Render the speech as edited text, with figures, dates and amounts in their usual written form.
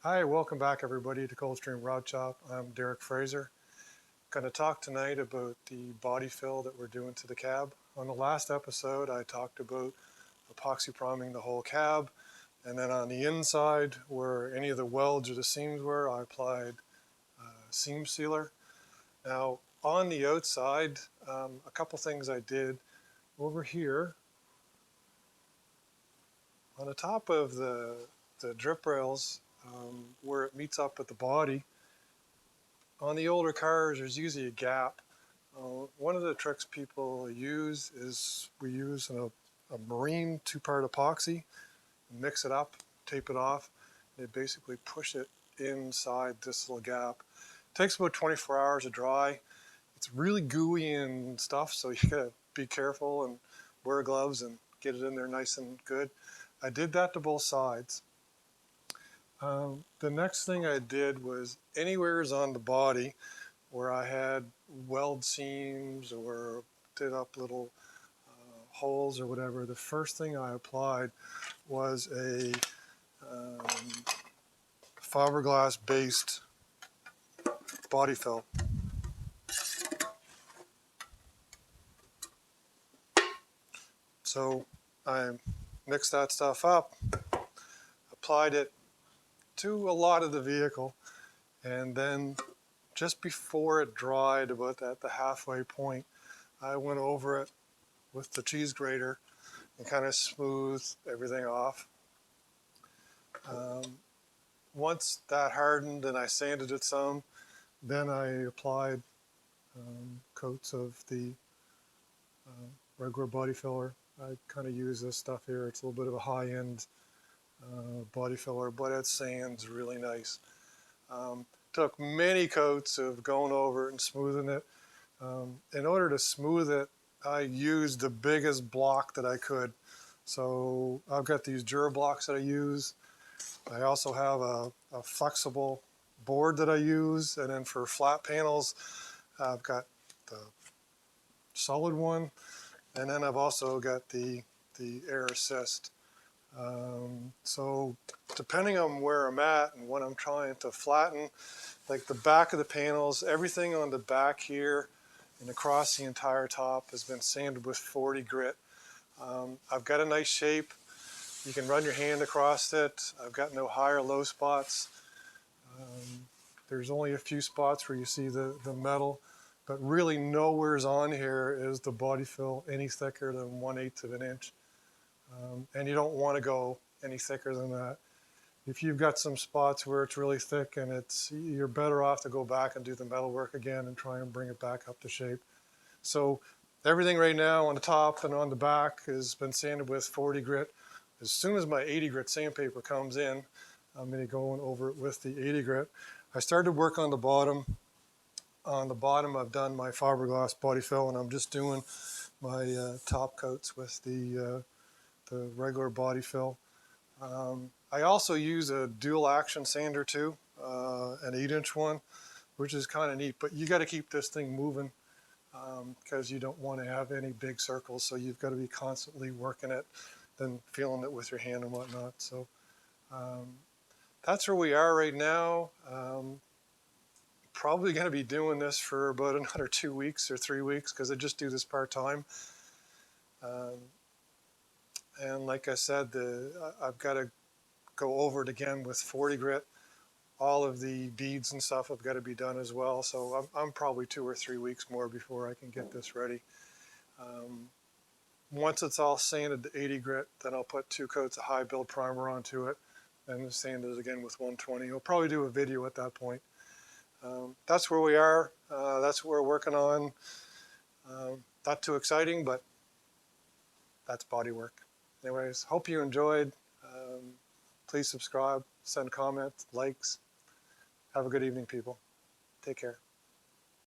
Hi, welcome back everybody to Coldstream Rod Shop. I'm Derek Fraser. Going to talk tonight about the body fill that we're doing to the cab. On the last episode I talked about epoxy priming the whole cab, and then on the inside where any of the welds or the seams were, I applied seam sealer. Now on the outside, a couple things I did over here on the top of the drip rails, where it meets up with the body. On the older cars, there's usually a gap. One of the tricks people use is we use a marine two-part epoxy, mix it up, tape it off, and basically push it inside this little gap. It takes about 24 hours to dry. It's really gooey and stuff, so you gotta be careful and wear gloves and get it in there nice and good. I did that to both sides. The next thing I did was anywheres on the body where I had weld seams or did up little holes or whatever, the first thing I applied was a fiberglass based body fill. So I mixed that stuff up, applied it to a lot of the vehicle, and then just before it dried, about at the halfway point, I went over it with the cheese grater and kind of smoothed everything off. Once that hardened and I sanded it some, then I applied coats of the regular body filler. I kind of use this stuff here. It's a little bit of a high-end body filler, but it sands really nice. Took many coats of going over it and smoothing it. In order to smooth it, I used the biggest block that I could. So I've got these Dura blocks that I use. I also have a flexible board that I use, and then for flat panels I've got the solid one, and then I've also got the air assist. So depending on where I'm at and what I'm trying to flatten, like the back of the panels, everything on the back here and across the entire top has been sanded with 40 grit. I've got a nice shape. You can run your hand across it. I've got no high or low spots. There's only a few spots where you see the metal, but really nowhere's on here is the body fill any thicker than 1/8 of an inch. And you don't want to go any thicker than that. If you've got some spots where it's really thick and you're better off to go back and do the metal work again and try and bring it back up to shape. So everything right now on the top and on the back has been sanded with 40 grit. As soon as my 80 grit sandpaper comes in, I'm going to go over it with the 80 grit. I started work on the bottom. On the bottom, I've done my fiberglass body fill, and I'm just doing my top coats with the regular body fill. I also use a dual action sander too, an 8-inch one, which is kind of neat, but you got to keep this thing moving because you don't want to have any big circles, so you've got to be constantly working it, then feeling it with your hand and whatnot. So that's where we are right now. Probably going to be doing this for about another 2 weeks or 3 weeks because I just do this part-time. And like I said, I've got to go over it again with 40 grit. All of the beads and stuff have got to be done as well. So I'm probably 2 or 3 weeks more before I can get this ready. Once it's all sanded to 80 grit, then I'll put 2 coats of high build primer onto it and sand it again with 120. I'll probably do a video at that point. That's where we are. That's what we're working on. Not too exciting, but that's body work. Anyways, hope you enjoyed. Please subscribe, send comments, likes. Have a good evening, people. Take care.